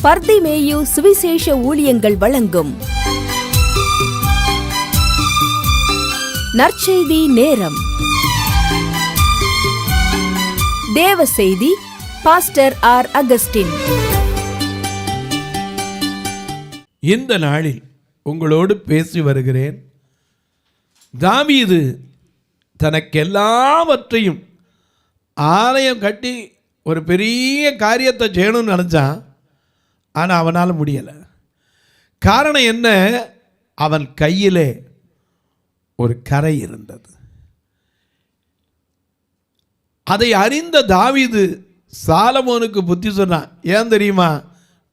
பர்திமேயு சுவிசேஷ ஊழியங்கள் வழங்கும் நற்செய்தி நேரம். தேவ செய்தி பாஸ்டர் ஆர். அகஸ்டின். இந்த நாளில் உங்களோடு பேசி வருகிறேன். தாவீது தனக்கெல்லாவற்றையும் ஆலயம் கட்டி ஒரு பெரிய காரியத்தை செய்யணும்னு நினச்சான். ஆனால் அவனால் முடியலை. காரணம் என்ன? அவன் கையிலே ஒரு கரை இருந்தது. அதை அறிந்த தாவீது சாலமோனுக்கு புத்தி சொன்னான். ஏன் தெரியுமா?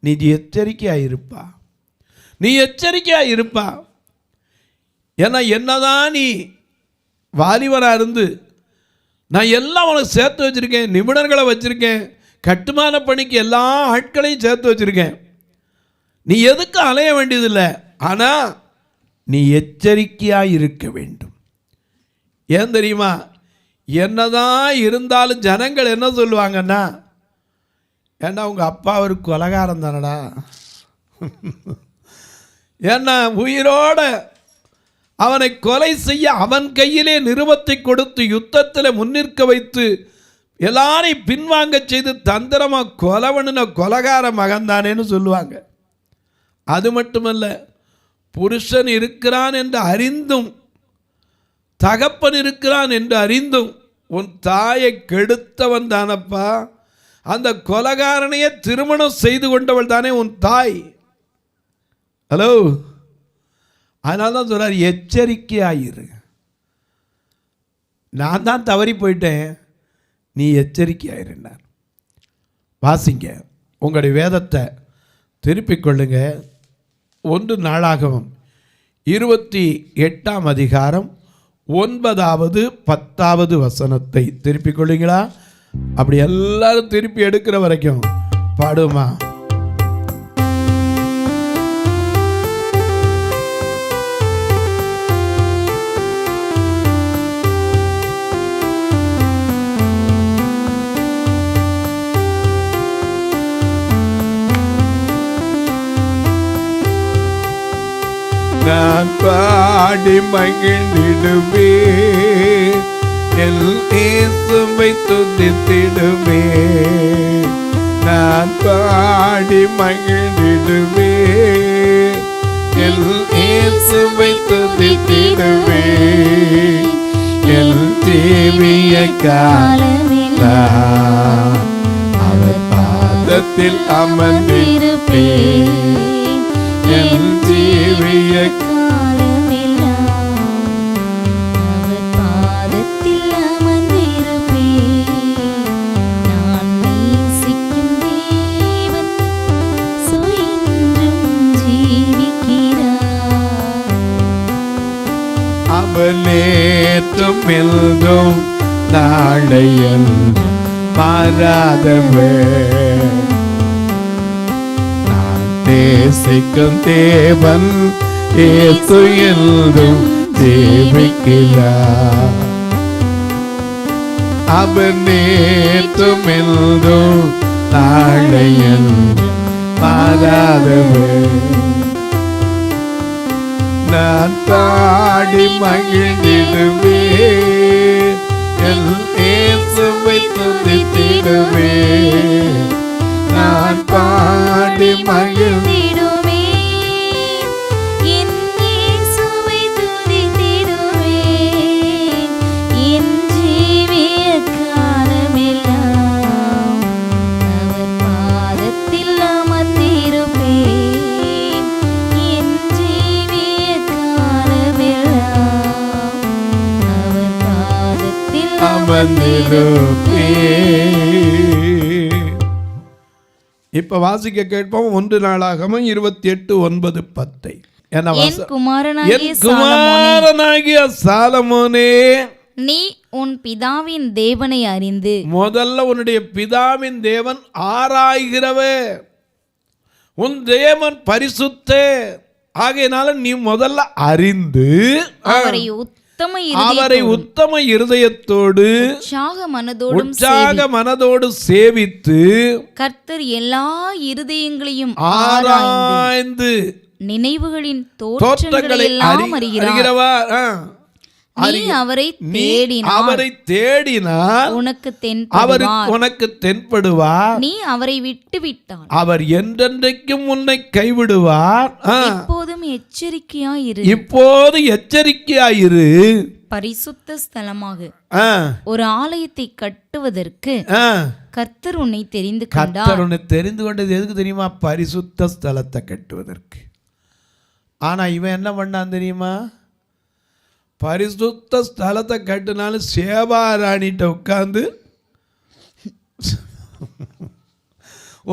நீ எச்சரிக்கையாக இருப்பா, நீ எச்சரிக்கையாக இருப்பா. ஏன்னா என்னதான் நீ வாலிபராக இருந்து நான் எல்லாம் உனக்கு சேர்த்து வச்சுருக்கேன், நிபுணர்களை வச்சுருக்கேன், கட்டுமான பணிக்கு எல்லா ஆட்களையும் சேர்த்து வச்சுருக்கேன், நீ எதுக்கு அலைய வேண்டியதில்லை. ஆனால் நீ எச்சரிக்கையாக இருக்க வேண்டும். ஏன் தெரியுமா? என்னதான் இருந்தாலும் ஜனங்கள் என்ன சொல்லுவாங்கன்னா, ஏன்னா உங்கள் அப்பா ஒரு கொலைகாரம் தானடா, ஏன்னா உயிரோட அவனை கொலை செய்ய அவன் கையிலே நிருபத்தை கொடுத்து யுத்தத்தில் முன்னிற்க வைத்து எல்லாரையும் பின்வாங்க செய்து தந்திரமாக கொலவனுன கொலகார மகன்தானேன்னு சொல்லுவாங்க. அது மட்டுமல்ல, புருஷன் இருக்கிறான் என்று அறிந்தும் தகப்பன் இருக்கிறான் என்று அறிந்தும் உன் தாயை கெடுத்தவன் தானப்பா, அந்த கொலகாரனையே திருமணம் செய்து கொண்டவள் தானே உன் தாய். ஹலோ, அதனால தான் சொல்கிறார், எச்சரிக்கையாயிரு. நான் தான் தவறி போயிட்டேன், நீ எச்சரிக்கையாயிருந்தார். வாசிங்க, உங்களுடைய வேதத்தை திருப்பிக் கொள்ளுங்க. 1 நாளாகமம் 28ஆம் அதிகாரம் 9வது 10வது வசனத்தை திருப்பிக் கொள்ளுங்களா? அப்படி எல்லாரும் திருப்பி எடுக்கிற வரைக்கும் பாடுமா? நான் பாடி மகிழ்ந்திடுவே, என் இயேசுவை துதித்திடுவே. நான் பாடி மகிழ்ந்திடுவே, என் இயேசுவை துதித்திடுவே. என் ஜீவிய காலமெல்லாம் அவர் பாதத்தில் அமர்ந்திருப்பே. என் ஜீவிய காலமெல்லாம் அவர் பாதத்தில் அமர்ந்திருப்பே. நான் நேசிக்கும் தேவன் சுயென்றும் ஜீவிக்கிறார். அவர் நேற்றும் இன்றும் நாளையும் மாறாதவர். நேசிக்கும் தேவன் இயேசு என்றும் ஜீவிக்கிறார். அவர் நேற்றும் இன்றும் நாளையும் மாறாதவர். நான் பாடி மகிழ்ந்திடுவே, என் இயேசுவை துதித்திடுவே. நான் பாடி மகிழ்ந்திடுவே, என் இயேசுவை துதித்திடுவே. என் ஜீவிய காலமெல்லாம் அவர் பாதத்தில் அமர்ந்திருப்பேன். என் ஜீவிய காலமெல்லாம் அவர் பாதத்தில் அமர்ந்திருப்பேன். இப்ப வாசிக்க கேட்போம். 1 நாளாகமம் 28:9-10. என் குமாரனாகிய சாலமோனே, நீ உன் பிதாவின் தேவனை அறிந்து. முதல்ல உன்னுடைய பிதாவின் தேவன் ஆராய்கிறவர், உன் தேவன் பரிசுத்தர். ஆகையினால நீ முதல்ல அறிந்து அவரை அவரை உத்தம இருதயத்தோடு உற்சாக மனதோடு சேவித்து கர்த்தர் எல்லா இருதயங்களையும் ஆராய்ந்து நினைவுகளின் தோற்றங்களை எல்லாம் அறிகிறவர். நீ அவரை தேடினால் உனக்கு தென்படுவார். நீ அவரை விட்டு விட்டால் அவர் என்றென்றைக்கும் உன்னை கைவிடுவார். இப்போது எச்சரிக்கையாயிரு. பரிசுத்த ஸ்தலமாக ஒரு ஆலயத்தை கட்டுவதற்கு கர்த்தர் உன்னை தெரிந்து கொண்டது எதுக்கு தெரியுமா? பரிசுத்த ஸ்தலத்தை கட்டுவதற்கு. ஆனா இவன் என்ன பண்ணான் தெரியுமா? பரிசுத்த ஸ்தலத்தை கட்டினாலும் சேவாராணிட்ட உட்கார்ந்து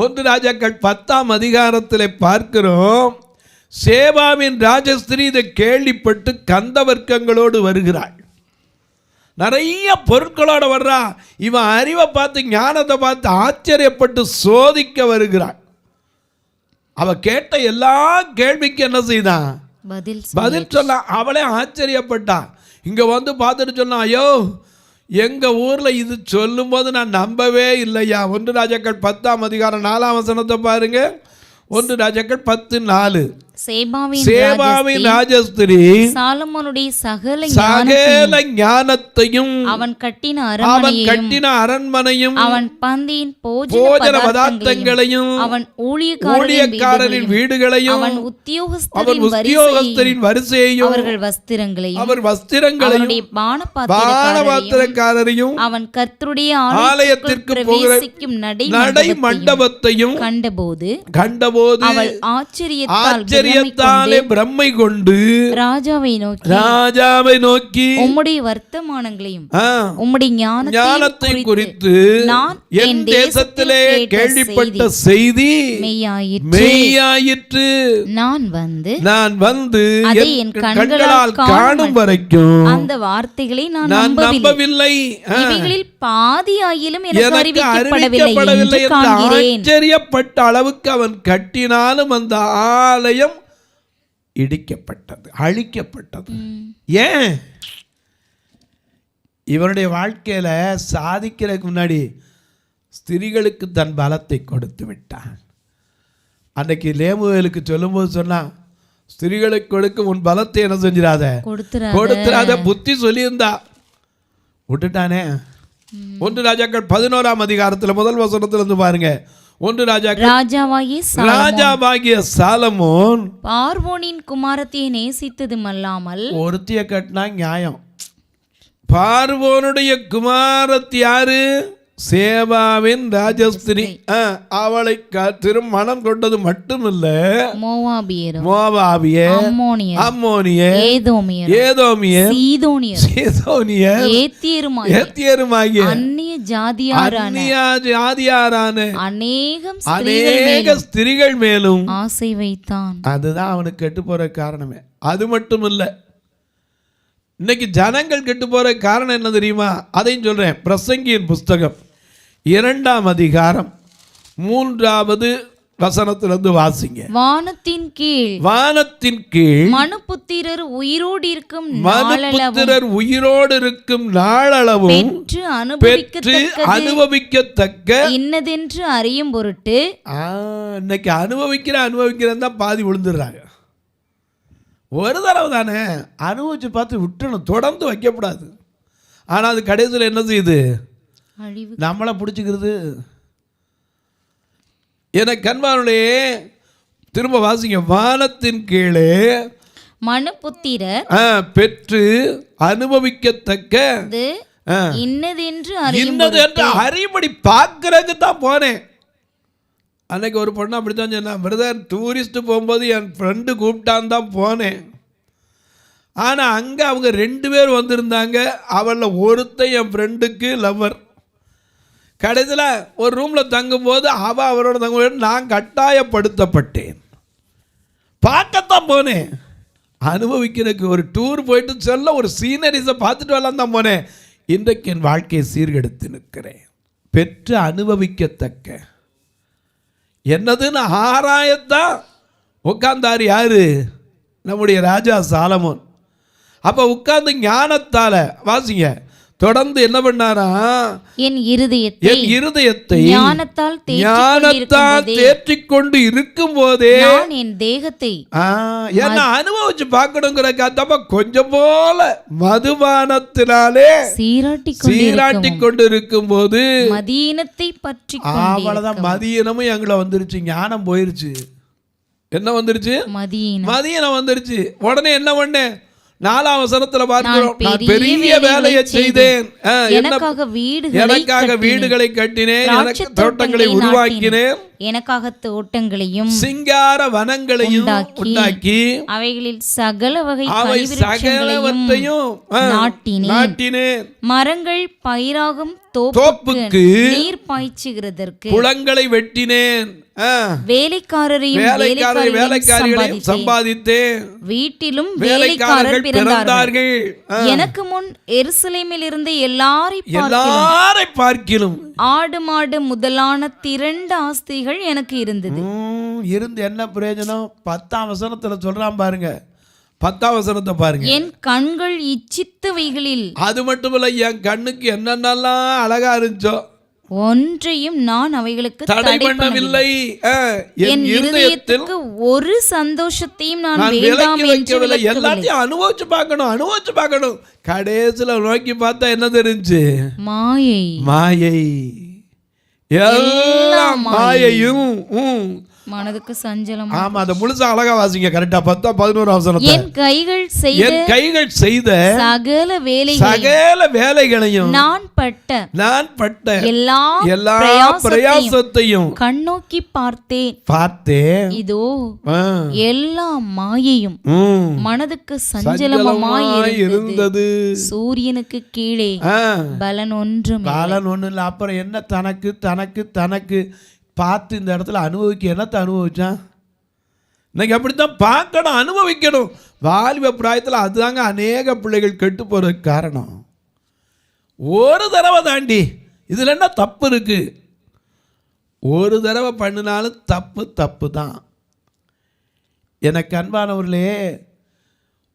1 ராஜாக்கள் 10ஆம் அதிகாரத்தில் பார்க்கிறோம். சேபாவின் ராஜஸ்திரீ இதை கேள்விப்பட்டு கந்தவர்க்கங்களோடு வருகிறாள். நிறைய பொருட்களோட வர்றா. இவன் அறிவை பார்த்து ஞானத்தை பார்த்து ஆச்சரியப்பட்டு சோதிக்க வருகிறாள். அவ கேட்ட எல்லா கேள்விக்கு என்ன செய்தான்? பதில் சொன்னா. அவளே ஆச்சரியப்பட்டா. இங்க வந்து பார்த்துட்டு சொன்னா, ஐயோ எங்க ஊர்ல இது சொல்லும் போது நான் நம்பவே இல்லையா. 1 ராஜாக்கள் 10ஆம் அதிகாரம் 4ஆம் வசனத்தை பாருங்க. 1 ராஜாக்கள் 10:4. சேபாவின் ராஜஸ்திரீ சாலமோனுடைய சகல ஞானத்தையும் அவன் கட்டின அரண்மனையும் அவன் பந்தியின் போஜன பதார்த்தங்களையும் அவன் ஊழியக்காரரின் வீடுகளையும் அவன் உத்தியோகஸ்தரின் வரிசையையும் அவர் வஸ்திரங்களையும் பானபாத்திரக்காரரையும் அவன் கர்த்தருடைய ஆலயத்திற்கு பிரவேசிக்கும் நடை மண்டபத்தையும் கண்டபோது அவள் ஆச்சரியத்தாலே பிரம்மை கொண்டு ராஜாவை நோக்கி உம்முடைய வர்த்தமானங்களையும் உம்முடைய ஞானத்தை குறித்து என் தேசத்திலே கேள்விப்பட்ட செய்தி மெய்யாயிற்று. நான் வந்து என் கண்களால் காணும் வரைக்கும் அந்த வார்த்தைகளை நான் நம்பவில்லை. இவைகளில் பாதியாயிலும் எனக்கு அறிவிக்கப்படவில்லை என்று ஆச்சரியப்பட்ட அளவுக்கு அவன் கட்டினாலும் அந்த ஆலயம் இடிக்கப்பட்டது, அழிக்கப்பட்டது. ஏன்? இவனுடைய வாழ்க்கையில சாதிக்கிறதுக்கு முன்னாடி ஸ்திரீகளுக்கு தன் பலத்தை கொடுத்து விட்டான். அன்னைக்கு லேமுவேலுக்கு சொல்லும்போது சொன்னா, ஸ்திரீகளுக்கு கொடுக்கும் உன் பலத்தை என்ன செஞ்சிடாத, கொடுத்துடாத புத்தி சொல்லியிருந்தா. விட்டுட்டானே. 1 ராஜாக்கள் 11ஆம் அதிகாரத்தில் 1 வசனத்துல இருந்து பாருங்க. 1 ராஜாவாகிய சாலமோன் பார்வோனின் குமாரத்தியை நேசித்ததுமல்லாமல் ஒருத்திய கட்டினா நியாயம். பார்வோனுடைய குமாரத்தி யாரு? சேபாவின் ராஜஸ்திரி. அவளை திருமணம் கொண்டது மட்டுமில்ல, மோவாபியர், அம்மோனியர், ஏதோமியர், சீதோனியர், ஏத்தியருமாகிய அந்நிய ஜாதியாரான அநேக ஸ்திரீகள் மேலும் ஆசை வைத்தான். அதுதான் அவனுக்கு கெட்டு போற காரணமே. அது மட்டும் இல்ல, இன்னைக்கு ஜனங்கள் கெட்டு போற காரணம் என்ன தெரியுமா? அதையும் சொல்றேன். பிரசங்கியின் புஸ்தகம் 2ஆம் அதிகாரம் 3வது வசனத்திலிருந்து வாசிங்க. வானத்தின் கீழ் மனுபுத்திரர் உயிரோடு இருக்கும் நாளளவும் பெற்று அனுபவிக்கத்தக்க இன்னதென்று அறியும் பொருட்டு. இன்னைக்கு அனுபவிக்கிறேன் தான் பாதி விழுந்துடுறாங்க. ஒரு தடவை தானே அனுபவிச்சு பார்த்து விட்டுணும், தொடர்ந்து வைக்கப்படாது. ஆனால் அது கடைசியில் என்ன செய்யுது? நம்மளை பிடிச்சிக்கிறது. என கண்பானுடைய திரும்ப வாசிங்க. வானத்தின் கீழே மனுபுத்திரர் பெற்று அனுபவிக்கத்தக்க இன்னதென்று அறியும்படி பார்க்கறதுக்கு தான் போனேன். அன்னைக்கு ஒரு பொண்ணு அப்படித்தான் சொன்னான், பிரதர் டூரிஸ்ட் போகும்போது என் ஃப்ரெண்டு கூப்பிட்டான் தான் போனேன். ஆனால் அங்கே அவங்க 2 பேர் வந்திருந்தாங்க. அவளில் ஒருத்தன் என் ஃப்ரெண்டுக்கு லவ்வர். கடைசியில் ஒரு ரூமில் தங்கும்போது அவரோட தங்கும்போது நான் கட்டாயப்படுத்தப்பட்டேன். பார்க்கத்தான் போனேன், அனுபவிக்கிறதுக்கு. ஒரு டூர் போயிட்டு சொல்ல ஒரு சீனரிஸை பார்த்துட்டு வரலாம் தான் போனேன். இன்றைக்கு என் வாழ்க்கையை சீர்கெடுத்து நிற்கிறேன். பெற்று அனுபவிக்கத்தக்க என்னதுன்னு ஆராயத்தான் உட்கார்ந்தார். யாரு? நம்முடைய ராஜா சாலமோன். அப்ப உட்கார்ந்து ஞானத்தால வாசிங்க, தொடர்ந்து என்ன பண்ணாரா, என் இருதயத்தை ஞானத்தால் தேற்றிக்கொண்டு இருக்கும் போதே நான் என் தேகத்தை என்ன அனுபவிச்சு பார்க்கணுங்கிற கொஞ்சம் போல மதுபானத்தினாலே சீராட்டி கொண்டு இருக்கும் போது மதியீனத்தை பற்றி அவ்வளவுதான். மதியீனமும் எங்களை வந்துருச்சு, ஞானம் போயிருச்சு. என்ன வந்துருச்சு? மதியீனம் வந்துருச்சு. உடனே என்ன பண்ணேன், 4ஆம் வசனத்துல பார்க்கிறோம், நான் பெரிய வேலையை செய்தேன், எனக்காக வீடுகளை கட்டினேன், எனக்கு தோட்டங்களை உருவாக்கினேன், எனக்காக தோட்டங்களையும் சிங்கார வனங்களையும் உண்டாக்கி அவைகளில் சகல வகை சகலவற்றையும் நாட்டினேன், மரங்கள் பயிராகும் தோப்புக்கு நீர் பாய்ச்சுகிறதற்கு குளங்களை வெட்டினேன், வேலைக்காரரையும் வேலைக்காரிகளையும் சம்பாதித்தேன், வீட்டிலும் வேலைக்காரர் பிறந்தார்கள். எனக்கு முன் எருசலேமில் இருந்து எல்லாரை பார்க்கிலும் ஆடு மாடு முதலான திரண்ட ஆஸ்திகள் எனக்கு இருந்தது. இருந்து என்ன பிரயோஜனம்? 10ஆம் வசனத்துல சொல்றான் பாருங்க, 10ஆம் வசனத்தை பாருங்க. என் கண்கள் இச்சித்தவைகளில், அது மட்டுமல்ல, என் கண்ணுக்கு என்னென்னலாம் அழகா இருந்துச்சோ ஒன்றையும் நான் அவைகளுக்கு தடை பண்ணவில்லை. என் இருதயத்துக்கு ஒரு சந்தோஷத்தையும் நான் வேண்டாம் என்று விலக்கவில்லை. எல்லாத்தையும் அனுபவிச்சு பார்க்கணும். கடைசியில நோக்கி பார்த்தா என்ன தெரிஞ்சு? மாயை. எல்லாம் மாயையும் மனதுக்கு சஞ்சலம். ஆமா, அத முழுசா அழகா வாசிங்க. கரெக்டா 10-11 வசனத்தை. என் கைகள் செய்த சகல வேலைகளையும் நான் பட்ட எல்லா பிரயாசத்தையும் கண்ணோக்கி பார்த்தேன். இதோ எல்லா மாயையும் மனதுக்கு சஞ்சலமாய் இருந்தது. சூரியனுக்கு கீழே பலன் ஒன்றும் இல்ல. அப்புறம் என்ன, தனக்கு பார்த்து இந்த இடத்துல அனுபவிக்க என்னத்தை அனுபவிச்சான்? இன்னைக்கு அப்படித்தான் பார்க்கணும், அனுபவிக்கணும். வாலிப பிராயத்தில் அதுதாங்க அநேக பிள்ளைகள் கெட்டு போறதுக்கு காரணம். ஒரு தடவை தாண்டி இதுல என்ன தப்பு இருக்கு? ஒரு தடவை பண்ணினாலும் தப்பு தான். எனக்கு அன்பானவர்களே,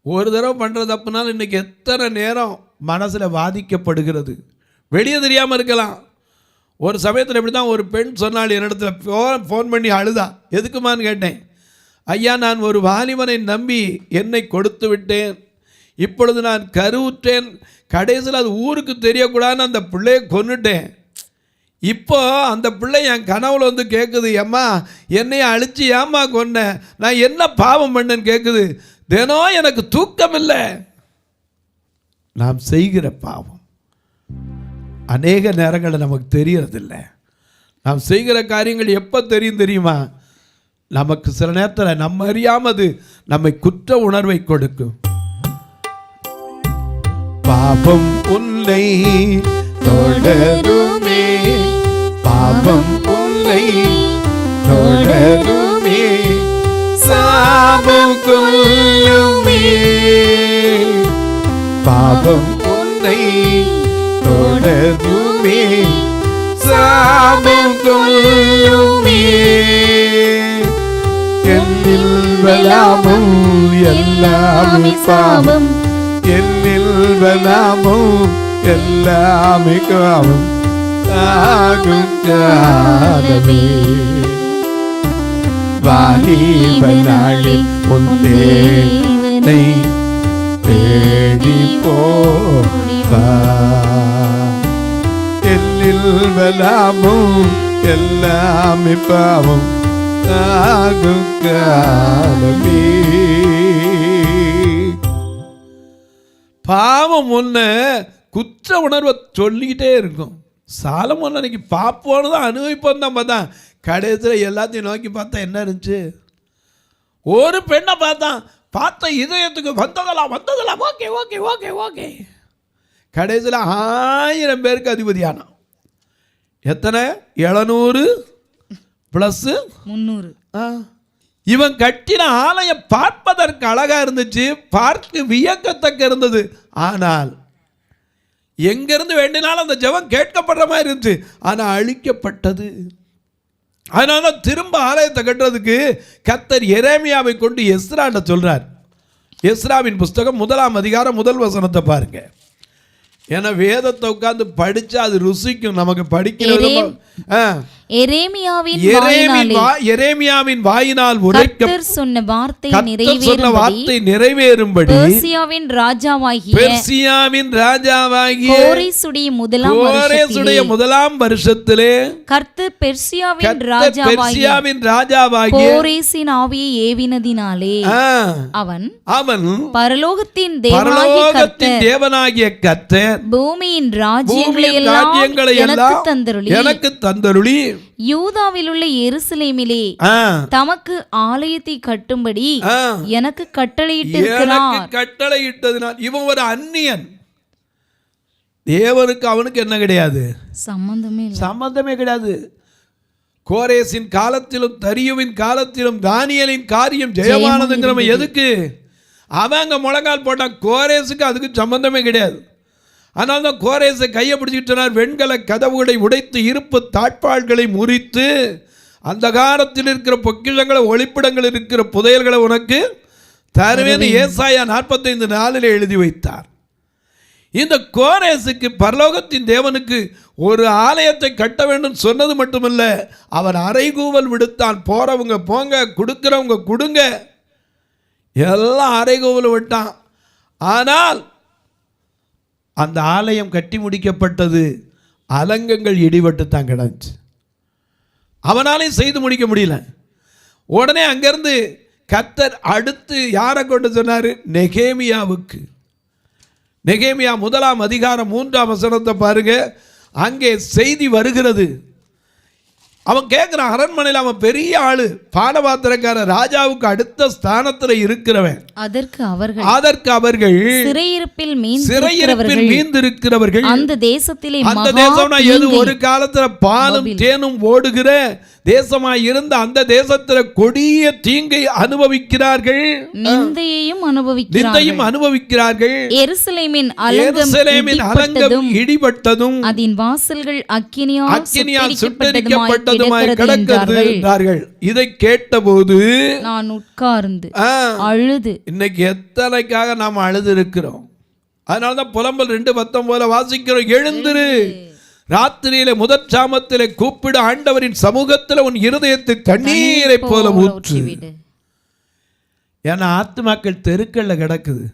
ஒரு தடவை பண்ற தப்புனாலும் இன்னைக்கு எத்தனை நேரம் மனசுல வாதிக்கப்படுகிறது. வெளியே தெரியாம இருக்கலாம். ஒரு சமயத்தில் இப்படி தான் ஒரு பெண் சொன்னாள், என்னிடத்துல ஃபோன் பண்ணி அழுதா. எதுக்குமான்னு கேட்டேன். ஐயா, நான் ஒரு வாலிபனை நம்பி என்னை கொடுத்து விட்டேன், இப்பொழுது நான் கருவுற்றேன், கடைசியில் அது ஊருக்கு தெரியக்கூடாதுன்னு அந்த பிள்ளையை கொன்னுட்டேன். இப்போ அந்த பிள்ளை என் கனவுல வந்து கேட்குது, ஏம்மா என்னைய அழிச்சு ஏம்மா கொன்ன, நான் என்ன பாவம் பண்ணேன்னு கேட்குது. தினம் எனக்கு தூக்கம் இல்லை. நாம் செய்கிற பாவம் அநேக நேரங்களில் நமக்கு தெரியறதில்லை. நாம் செய்கிற காரியங்கள் எப்போ தெரியுமா? நமக்கு சில நேரத்தில் நம்ம அறியாமது நம்மை குற்ற உணர்வை கொடுக்கும். பாபம் உன்னை தொடருமே, பாபம் உன்னை தொடருமே, சாபம் கொல்லுமே, பாபம் உன்னை தொடருமே, சாபம் கொல்லுமே, என்னில் வலாமும் எல்லாமே பாவம், என்னில் வலாமும் எல்லாமே காவம் ஆகும் காலமே, வாலிப நாளில் உன் தேவனை தேடி போவா, எல்லில் வலாமும் எல்லாமே பாவம் ஆகும் காலமே. பாவம் ஒன்று குற்ற உணர்வை சொல்லிக்கிட்டே இருக்கும். சாலமோன் அன்னைக்கு பார்ப்போன்னு தான் அனுபவிப்போம் தான் பார்த்தா, கடைசியில் எல்லாத்தையும் நோக்கி பார்த்தா என்ன இருந்துச்சு? ஒரு பெண்ணை பார்த்த இதயத்துக்கு வந்ததெல்லாம் ஓகே ஓகே ஓகே ஓகே. கடைசியில் 1000 பேருக்கு அதிபதியானான். எத்தனை? 700 + 300. இவன் கட்டின ஆலயம் பார்ப்பதற்கு அழகா இருந்துச்சு, பார்க்க வியக்கத்தக்க இருந்தது. ஆனால் எங்கிருந்து வேண்டினாலும் அந்த ஜெபம் கேட்கப்படுற மாதிரி இருந்துச்சு. ஆனால் அழிக்கப்பட்டது. அதனால திரும்ப ஆலயத்தை கட்டுறதுக்கு கர்த்தர் எரேமியாவை கொண்டு எஸ்ராண்ட சொல்றார். எஸ்ராவின் புஸ்தகம் 1ஆம் அதிகாரம் 1 வசனத்தை பாருங்க. ஏன்னா வேதத்தை உட்கார்ந்து படிச்சா அது ருசிக்கும் நமக்கு படிக்கிறது. எரேமியாவின் வாயினால் கர்த்தர் சொன்ன வார்த்தை நிறைவேறும்படி பெர்சியாவின் ராஜாவாகிய கோரேசுடைய முதலாம் வருஷத்திலே கர்த்தர் பெர்சியாவின் ராஜாவாகிய கோரேசின் ஆவியை ஏவினதினாலே அவன் பரலோகத்தின் தேவனாகிய கர்த்தர் பூமியின் ராஜ்யங்களை எல்லாம் எனக்கு தந்தருளி யூதாவில் உள்ள எருசலேமிலே தமக்கு ஆலயத்தை கட்டும்படி எனக்கு கட்டளையிட்டதினால் இவன் ஒரு அந்நியன். தேவனுக்கு அவனுக்கு என்ன கிடையாது, சம்பந்தமே கிடையாது. கோரேசின் காலத்திலும் தரியுவின் காலத்திலும் தானியேலின் காரியம் ஜெயமானதுங்கிறவன் எதுக்கு அவன் அங்க முழங்கால் போட்டான். கோரேசுக்கு அதுக்கு சம்பந்தமே கிடையாது. ஆனால் தான் கோரேசை கையை பிடிச்சிட்டார். வெண்கல கதவுகளை உடைத்து இருப்பு தாழ்பாள்களை முறித்து அந்த காலத்தில் இருக்கிற பொக்கிஷங்களை ஒளிப்பிடங்கள் இருக்கிற புதையல்களை உனக்கு தருவேன்னு ஏசாயா 45:4 எழுதி வைத்தார். இந்த கோரேசுக்கு பரலோகத்தின் தேவனுக்கு ஒரு ஆலயத்தை கட்ட வேண்டும் சொன்னது மட்டுமல்ல, அவன் அறைகூவல் விடுத்தான். போறவங்க போங்க, கொடுக்கிறவங்க கொடுங்க, எல்லாம் அறைகூவல் விட்டான். ஆனால் அந்த ஆலயம் கட்டி முடிக்கப்பட்டது, அலங்கங்கள் இடிபட்டு தான் கிடந்துச்சு. அவனாலையும் செய்து முடிக்க முடியல. உடனே அங்கிருந்து கர்த்தர் அடுத்து யாரை கொண்டு சொன்னார்? நெகேமியாவுக்கு. நெகேமியா 1ஆம் அதிகாரம் 3ஆம் வசனத்தை பாருங்க. அங்கே செய்தி வருகிறது. அவன் கேட்கிறான், அரண்மனையில் அவன் பெரிய ஆளு, பானபாத்திரக்கார, ராஜாவுக்கு அடுத்த ஸ்தானத்தில் இருக்கிறவன். அதற்கு அவர்கள் சிறையிருப்பில் மீந்திருக்கிறவர்கள். அந்த தேசத்திலே, அந்த தேசம்னா எது? ஒரு காலத்துல பாலும் தேனும் ஓடுகிற தேசமாய் இருந்த அந்த தேசத்துல கொடிய தீங்கை அனுபவிக்கிறார்கள், நிந்தையும் அனுபவிக்கிறார்கள். எருசலேமின் அலங்கம் இடிபட்டதும் அதன் வாசல்கள் அக்கினியால் சுட்டெரிக்கப்பட்டதுமாய் கிடக்கிறது என்றார்கள். இதை கேட்டபோது நான் உட்கார்ந்து அழுது. இன்னைக்கு எத்தனைக்காக நாம் அழுது இருக்கிறோம். அதனாலதான் புலம்பல் 2:19 வாசிக்கிறோம். எழுந்திரு, ராத்திரியிலே முதற் சாமத்திலே கூப்பிடு, ஆண்டவரின் சமூகத்தில் உன் இருதயத்தை தண்ணீரை போல ஊற்று. ஏன்னா ஆத்துமாக்கள் தெருக்கல்ல கிடக்குது.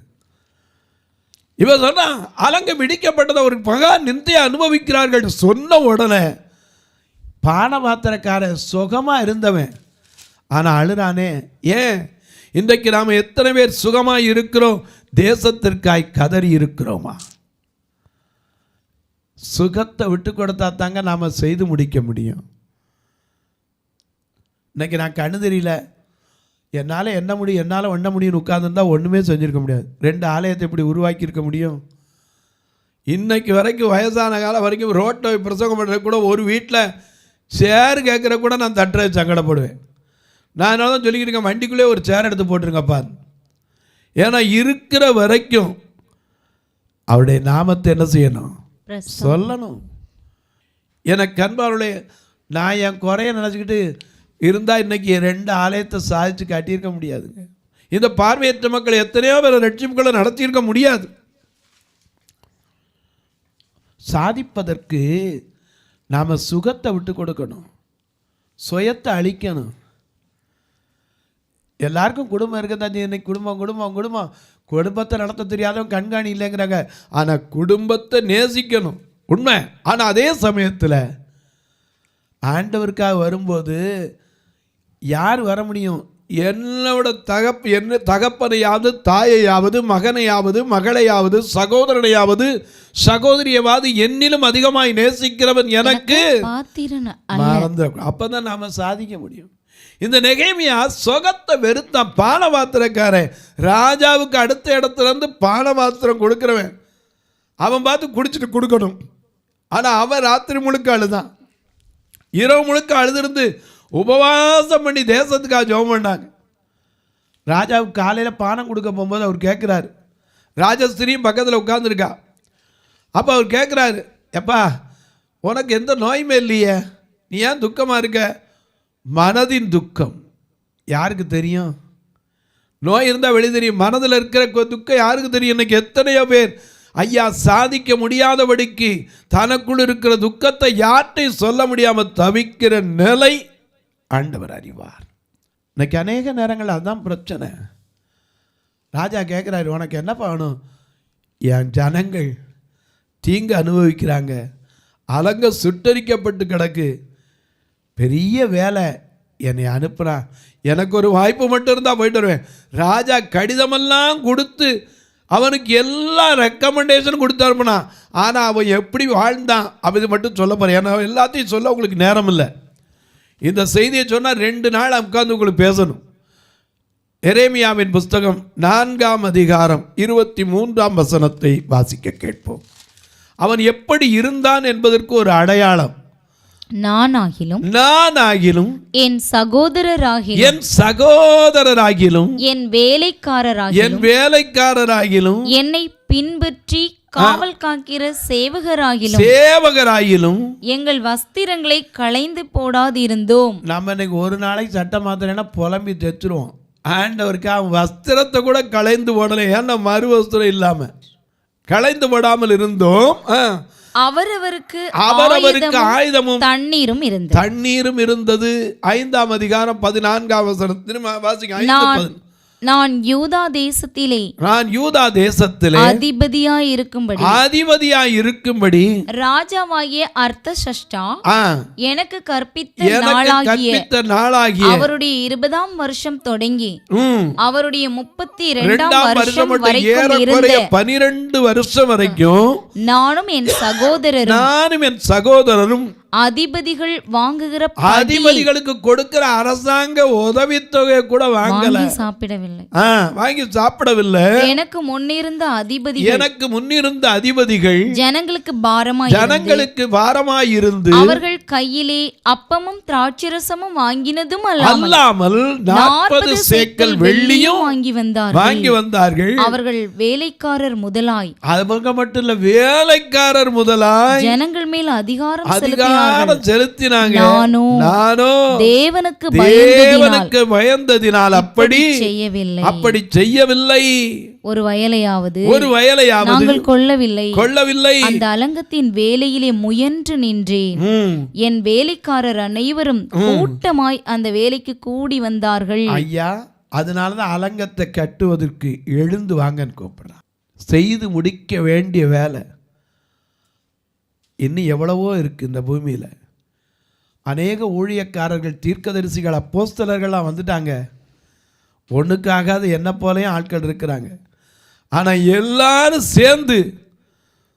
இவன் சொன்னா அலங்கம் இடிக்கப்பட்டதை ஒரு மகா நிந்தையை அனுபவிக்கிறார்கள் சொன்ன உடனே பானபாத்திரக்கார சுகமா இருந்தவன் ஆனா அழுறானே. ஏன்? இன்றைக்கு நாம் எத்தனை பேர் சுகமாய் இருக்கிறோம்? தேசத்திற்காய் கதறி இருக்கிறோமா? சுகத்தை விட்டு கொடுத்தா தாங்க நாம் செய்து முடிக்க முடியும். இன்னைக்கு நான் கண்ணு தெரியல, என்னால் என்ன முடியும், என்னால் ஒண்ண முடியும்னு உட்கார்ந்துருந்தா ஒன்றுமே செஞ்சுருக்க முடியாது. 2 ஆலயத்தை எப்படி உருவாக்கியிருக்க முடியும்? இன்னைக்கு வரைக்கும் வயசான காலம் வரைக்கும் ரோட்டை பிரசங்கம் பண்ணுறது கூட ஒரு வீட்டில் சேர் கேட்குற கூட நான் தட்டுறது சங்கடப்படுவேன். நான் என்ன தான் சொல்லிக்கிட்டு வண்டிக்குள்ளே ஒரு சேர் எடுத்து போட்டுருங்கப்பா. ஏன்னா இருக்கிற வரைக்கும் அவருடைய நாமத்தை என்ன செய்யணும்? சொல்லணும். எனக்கு அன்பாருடைய நான் என் குறைய நினச்சிக்கிட்டு இருந்தால் இன்றைக்கி 2 ஆலயத்தை சாதித்து காட்டியிருக்க முடியாதுங்க. இந்த பார்வையற்ற மக்கள் எத்தனையோ பேர் ரட்சிப்புகளை நடத்தியிருக்க முடியாது. சாதிப்பதற்கு நாம் சுகத்தை விட்டு கொடுக்கணும், சுயத்தை அழிக்கணும். எல்லாருக்கும் குடும்பம் இருக்குதான். இன்னைக்கு குடும்பத்தை நடத்த தெரியாதவங்க கண்காணி இல்லைங்கிறாங்க. ஆனால் குடும்பத்தை நேசிக்கணும் உண்மை. ஆனால் அதே சமயத்தில் ஆண்டவருக்காக வரும்போது யார் வர முடியும்? என்னோட தகப்பனையாவது, தாயையாவது, மகனையாவது, மகளையாவது, சகோதரனையாவது, சகோதரியவாது என்னிலும் அதிகமாய் நேசிக்கிறவன் எனக்கு மறந்த. அப்பதான் நாம சாதிக்க முடியும். இந்த நெகேமியா சொகத்தை வெறுத்தான். பானபாத்திரக்காரன், ராஜாவுக்கு அடுத்த இடத்துல இருந்து பானபாத்திரம் கொடுக்கிறவன். அவன் பார்த்து குடிச்சிட்டு கொடுக்கணும். ஆனால் அவன் ராத்திரி முழுக்க அழுதான், இரவு முழுக்க அழுதிருந்து உபவாசம் பண்ணி தேசத்துக்காக ஜெபம் பண்ணாங்க. ராஜாவுக்கு காலையில் பானம் கொடுக்க போகும்போது அவர் கேட்குறாரு, ராஜஸ்திரியும் பக்கத்தில் உட்காந்துருக்கா. அப்போ அவர் கேட்குறாரு, எப்பா உனக்கு எந்த நோயுமே இல்லையே, நீ ஏன் துக்கமாக இருக்க? மனதின் துக்கம் யாருக்கு தெரியும்? நோய் இருந்தால் வெளியே தெரியும். மனதில் இருக்கிற துக்கம் யாருக்கு தெரியும்? இன்னைக்கு எத்தனையோ பேர் ஐயா சாதிக்க முடியாதபடிக்கு தனக்குள் இருக்கிற துக்கத்தை யார்ட்டையும் சொல்ல முடியாமல் தவிக்கிற நிலை ஆண்டவர் அறிவார். இன்னைக்கு அநேக நேரங்கள் அதுதான் பிரச்சனை. ராஜா கேட்குறாரு, உனக்கு என்ன பண்ணணும்? என் ஜனங்கள் தீங்கு அனுபவிக்கிறாங்க, அலங்க சுட்டரிக்கப்பட்டு கிடக்கு, பெரிய வேலை என்னை அனுப்புனா, எனக்கு ஒரு வாய்ப்பு மட்டும் இருந்தால் போயிட்டு வருவேன். ராஜா கடிதமெல்லாம் கொடுத்து அவனுக்கு எல்லா ரெக்கமெண்டேஷனும் கொடுத்து அனுப்புனான். ஆனால் அவன் எப்படி வாழ்ந்தான் அப்படி மட்டும் சொல்ல போகிறேன். ஏன்னா எல்லாத்தையும் சொல்ல உங்களுக்கு நேரம் இல்லை. இந்த செய்தியை சொன்னால் 2 நாள் உட்கார்ந்து உங்களுக்கு பேசணும். எரேமியாவின் புஸ்தகம் 4ஆம் அதிகாரம் 23ஆம் வசனத்தை வாசிக்க கேட்போம். அவன் எப்படி இருந்தான் என்பதற்கு ஒரு அடையாளம். நானாகிலும் என் சகோதரராகிலும் என் வேலைக்காரராகிலும் என்னை பின்பற்றி காவல் காக்கிற சேவகராகிலும் எங்கள் வஸ்திரங்களை களைந்து போடாதிருந்தோம். நம்ம இன்னைக்கு ஒரு நாளைக்கு சட்டை மாத்திரம்னா புலம்பி தைச்சிருவோம். ஆண்டவருக்கு அவன் வஸ்திரத்தை கூட களைந்து போடலை. ஏன்னா மறு வஸ்திரம் இல்லாம களைந்து போடாமல் இருந்தோம். அவரவருக்கு ஆயுதமும் தண்ணீரும் இருந்தது. 5ஆம் அதிகாரம் 14ஆம் வசனம் வாசிங்க. நான் யூதா தேசத்திலே அதிபதியாய் இருக்கும்படி ராஜாவாகிய அர்த்தசஷ்டா எனக்கு கற்பித்த நாளாகிய அவருடைய 20ஆம் வருஷம் தொடங்கி அவருடைய 32ஆம் வருஷம் வரைக்கும் இருந்த 12 வருஷம் வரைக்கும் நானும் என் சகோதரரும் அதிபதிகளுக்கு கொடுக்கிற அரசாங்க உதவித்தொகை கூட வாங்கி சாப்பிடவில்லை. எனக்கு முன்னிருந்த அதிபதிகள் ஜனங்களுக்கு பாரமாய் இருந்து அவர்கள் கையிலே அப்பமும் திராட்சரசமும் வாங்கினதும் அல்லாமல் 40 சேக்கல் வெள்ளியும் வாங்கி வந்தார்கள். அவர்கள் வேலைக்காரர் முதலாய் அவங்க மட்டும் இல்ல, வேலைக்காரர் முதலாய் ஜனங்கள் மேல் அதிகாரம் செலுத்தினாங்க. நானோ தேவனுக்கு பயந்ததினால் அப்படி செய்யவில்லை. ஒரு வயலையாவது நாங்கள் கொள்ளவில்லை. அந்த அலங்கத்தின் வேலையிலே முயன்று நின்றேன். என் வேலைக்காரர் அனைவரும் கூட்டமாய் அந்த வேலைக்கு கூடி வந்தார்கள். ஐயா, அதனாலதான் அலங்கத்தை கட்டுவதற்கு எழுந்து வாங்கன்னு கூப்பிடுறான். செய்து முடிக்க வேண்டிய வேலை இன்னும் எவ்வளவோ இருக்குது இந்த பூமியில். அநேக ஊழியக்காரர்கள், தீர்க்கதரிசிகள், அப்போஸ்தலர்கள்லாம் வந்துட்டாங்க. ஒன்றுக்காகாது என்ன போலையும் ஆட்கள் இருக்கிறாங்க. ஆனால் எல்லாரும் சேர்ந்து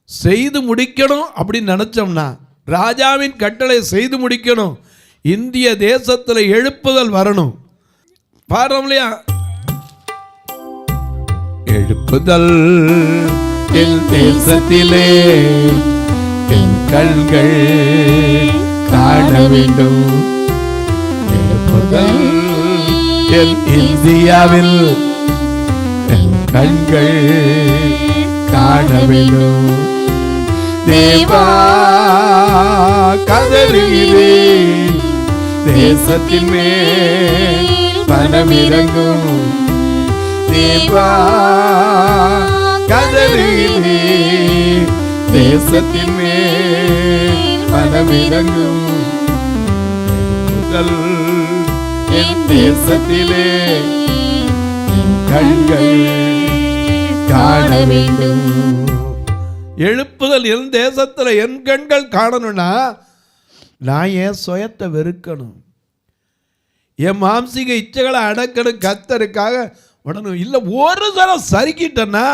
செய்து முடிக்கணும் அப்படின்னு நினச்சோம்னா, ராஜாவின் கட்டளை செய்து முடிக்கணும், இந்திய தேசத்தில் எழுப்புதல் வரணும். பாடுறோம் இல்லையா? எழுப்புதல் என் தேசத்திலே என் கண்கள் காண வேண்டும். எழுப்புதல் என் இந்தியாவில் என் கண்கள் காண வேண்டும். தேவா கதறுகிறே, தேசத்தின் மேல் பலமிறங்கும். தேவா கதறுகிறே, தேசத்தின் மேல் பலமிறங்கும். முதல் என் தேசத்திலே கண்கள் காண வேண்டும். எழுப்புதல் என் தேசத்தில் என் கண்கள் காணணும்னா நான் என் சுயத்தை வெறுக்கணும், என் மாம்சீக இச்சைகளை அடக்கணும், கர்த்தருக்காக உடனும். இல்லை ஒரு தரம் சறுக்கிட்டேன்னா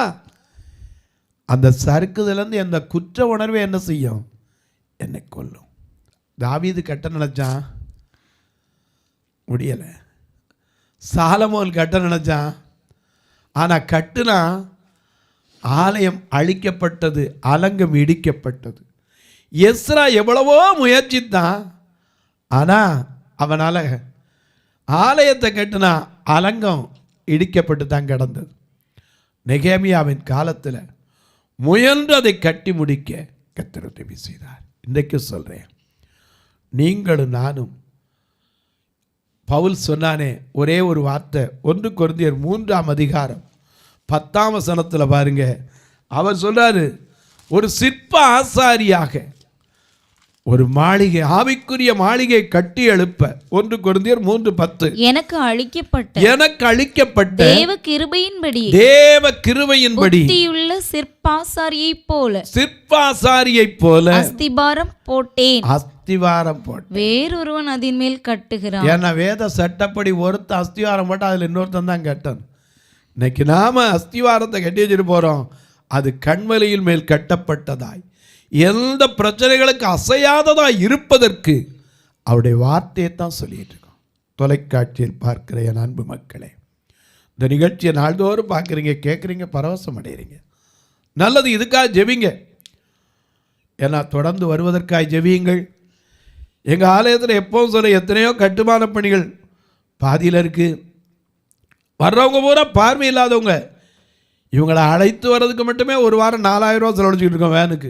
அந்த சறுக்குதலேருந்து அந்த குற்ற உணர்வை என்ன செய்யும்? என்னை கொல்லும். தாவீது கட்ட நினைச்சான், முடியலை. சாலமோன் கட்ட நினைச்சான், ஆனால் கட்டுனா ஆலயம் அழிக்கப்பட்டது, அலங்கம் இடிக்கப்பட்டது. எஸ்ரா எவ்வளவோ முயற்சித்தான், ஆனால் அவனால் ஆலயத்தை கட்டுனா அலங்கம் இடிக்கப்பட்டு தான் கிடந்தது. நெகேமியாவின் காலத்தில் முயன்று அதை கட்டி முடிக்க கர்த்தர் உதவி செய்தார். இன்றைக்கு சொல்கிறேன், நீங்களும் நானும் பவுல் சொன்னானே ஒரே ஒரு வார்த்தை, 1 கொரிந்தியர் 3ஆம் அதிகாரம் 10ஆம் வசனத்தில் பாருங்க. அவர் சொல்றாரு, ஒரு சிற்ப ஆசாரியாக ஒரு மாளிகை, ஆவிக்குரிய மாளிகை கட்டி எழுப்ப, 1 கொரிந்தியர் 3:10, எனக்கு அளிக்கப்பட்ட தேவ கிருபையின்படி புத்தியுள்ள சிற்பாசாரியைப் போல அஸ்திபாரம் போட்டேன். வேறொருவன் அதன் மேல் கட்டுகிறான். ஏன்னா வேத சட்டப்படி ஒருத்தன் அஸ்திவாரம் போட்டா அதுல இன்னொருத்தன் தான் கட்டணும். இன்னைக்கு நாம அஸ்திவாரத்தை கட்டி வச்சுட்டு போறோம். அது கண்மலையின் மேல் கட்டப்பட்டதாய், எந்த பிரச்சனைகளுக்கு அசையாததாய் இருப்பதற்கு அவருடைய வார்த்தையை தான் சொல்லிட்டு இருக்கோம். தொலைக்காட்சியில் பார்க்கிற என் அன்பு மக்களே, இந்த நிகழ்ச்சியை நாள்தோறும் பார்க்குறீங்க, கேட்குறீங்க, பரவசம் அடைகிறீங்க. நல்லது, இதுக்காக ஜெபிங்க. ஏன்னா தொடர்ந்து வருவதற்காக ஜெபியுங்கள். எங்கள் ஆலயத்தில் எப்போவும் சொல்ல, எத்தனையோ கட்டுமான பணிகள் பாதியில் இருக்குது. வர்றவங்க பூரா பார்வை இல்லாதவங்க. இவங்களை அழைத்து வர்றதுக்கு மட்டுமே ஒரு வாரம் 4000 ரூபா செலவழிச்சிக்கிட்டு இருக்கோம் வேனுக்கு.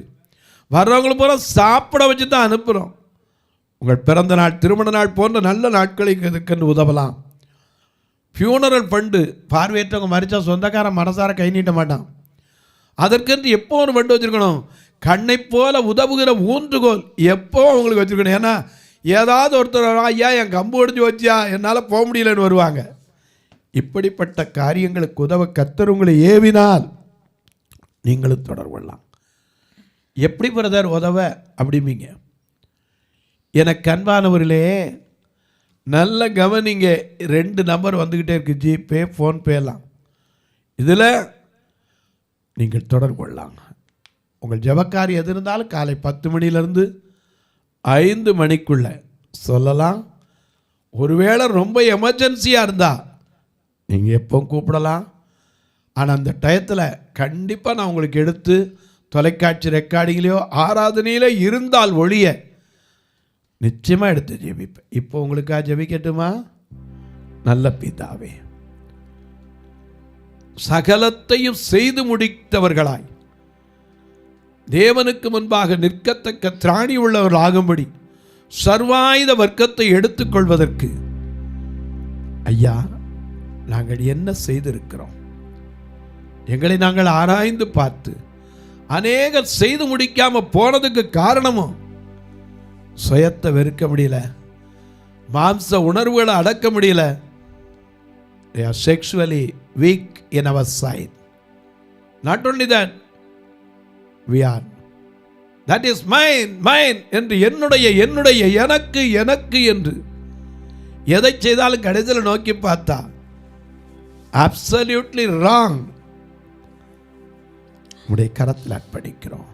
வர்றவங்களை பூரா சாப்பிட வச்சு தான் அனுப்புகிறோம். உங்கள் பிறந்த நாள், திருமண நாள் போன்ற நல்ல நாட்களை இதுக்கென்று உதவலாம். ஃபியூனரல் ஃபண்டு, பார்வையற்றவங்க மறிச்சா சொந்தக்காரன் மனசார கை நீட்ட மாட்டான். அதற்கென்று எப்போ ஒரு ஃபண்டு வச்சுருக்கணும். கண்ணை போல உதவுகிற ஊன்றுகோல் எப்போ அவங்களுக்கு வச்சுருக்கணும். ஏன்னா ஏதாவது ஒருத்தர், ஐயா என் கம்பு ஒடிஞ்சு வச்சியா, என்னால் போக முடியலன்னு வருவாங்க. இப்படிப்பட்ட காரியங்களுக்கு உதவ கர்த்தர் உங்களை ஏவினால் நீங்களும் தொடர்பு கொள்ளலாம். எப்படி பிரதர் உதவ அப்படிம்பீங்க. எனக்கு அன்பானவர்களே, நல்ல கவனிங்க. 2 நம்பர் வந்துக்கிட்டே இருக்குது, ஜிபே, ஃபோன்பே எல்லாம். இதில் நீங்கள் தொடர்பு கொள்ளலாம். உங்கள் ஜெபக்காரி எது இருந்தாலும் காலை 10 மணிலேருந்து 5 மணிக்குள்ளே சொல்லலாம். ஒருவேளை ரொம்ப எமர்ஜென்சியாக இருந்தால் நீங்கள் எப்போ கூப்பிடலாம். ஆனால் அந்த டயத்தில் கண்டிப்பாக நான் உங்களுக்கு எடுத்து தொலைக்காட்சி ரெக்கார்டிங்லேயோ ஆராதனையிலே இருந்தால் ஒழிய நிச்சயமாக எடுத்து ஜெபிப்பேன். இப்போ உங்களுக்காக ஜெபிக்கட்டுமா? நல்ல பிதாவே, சகலத்தையும் செய்து முடித்தவர்களாய் தேவனுக்கு முன்பாக நிற்கத்தக்க திராணி உள்ளவர்களாகும்படி சர்வாயுத வர்க்கத்தை எடுத்துக்கொள்வதற்கு ஐயா நாங்கள் என்ன செய்திருக்கிறோம்? எங்களை நாங்கள் ஆராய்ந்து பார்த்து அநேகர் செய்து முடிக்காம போனதுக்கு காரணமும் சுயத்தை வெறுக்க முடியல, மாம்ச உணர்வுகளை அடக்க முடியல. They are sexually weak in our side. Not only that, we are, that is mine, mine என்று என்னுடைய எனக்கு என்று எதை செய்தாலும் கடைசியில் நோக்கி பார்த்தா absolutely wrong. உடைய கரத்தில் அர்ப்பணிக்கிறோம்.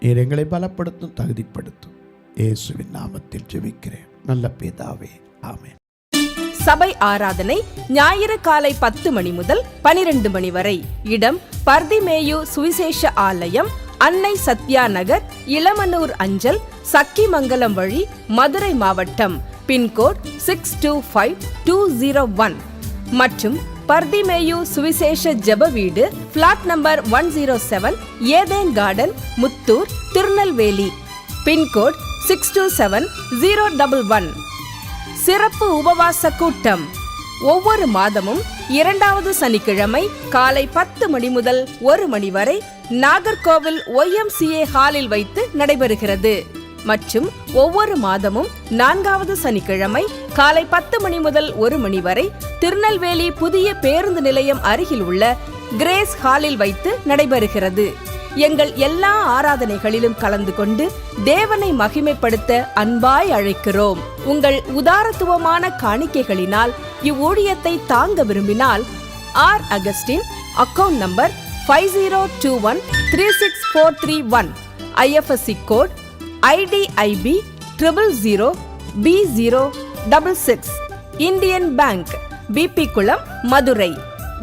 நீர் எங்களை பலப்படுத்தும், தகுதிப்படுத்தும். இயேசுவின் நாமத்தில் ஜெபிக்கிறேன் நல்ல பிதாவே, ஆமென். சபை ஆராதனை ஞாயிறு காலை 10 மணி முதல் 12 மணி வரை. இடம் பர்திமேயு சுவிசேஷ ஆலயம், அன்னை சத்யா நகர், இளமனூர் அஞ்சல், சக்கிமங்கலம் வழி, மதுரை மாவட்டம். பின்கோட் 625201 மற்றும் பர்திமேயு சுவிசேஷ ஜெப வீடு, flat number 107, Eden garden, Muthur, Tirunelveli. Pincode 627011. சிறப்பு உபவாச கூட்டம் ஒவ்வொரு மாதமும் 2வது சனிக்கிழமை காலை 10 மணி முதல் 1 மணி வரை நாகர்கோவில் YMCA ஹாலில் வைத்து நடைபெறுகிறது. மற்றும் ஒவ்வொரு மாதமும் 4வது சனிக்கிழமை காலை 10 மணி முதல் 1 மணி வரை திருநெல்வேலி புதிய பேருந்து நிலையம் அருகில் உள்ள கிரேஸ் ஹாலில் வைத்து நடைபெறுகிறது. எங்கள் எல்லா ஆராதனைகளிலும் கலந்து கொண்டு தேவனை மகிமைப்படுத்த அன்பாய் அழைக்கிறோம். உங்கள் உதாரத்துவமான காணிக்கைகளினால் இவ்வூழியத்தை தாங்க விரும்பினால் R Augustine, account number 5021364331, IFSC code IDIB 000B066, Indian bank, BP Kulam, Madurai.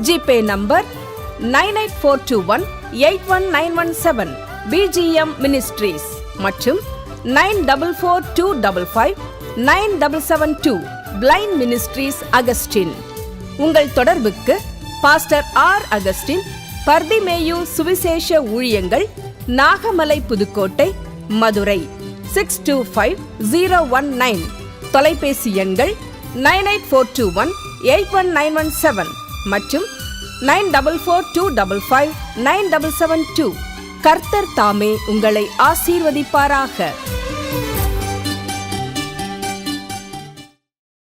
GPay number 9842181917, BGM ministries மற்றும் 9442559772, பிளைண்ட் மினிஸ்ட்ரீஸ் அகஸ்டின். உங்கள் தொடர்புக்கு பாஸ்டர் ஆர் அகஸ்டின், பர்திமேயு சுவிசேஷ ஊழியங்கள், நாகமலை, புதுக்கோட்டை, மதுரை 625019. தொலைபேசி எண்கள் 9842181917 மற்றும் 9442559772. கர்த்தர் தாமே உங்களை ஆசீர்வதிப்பாராக.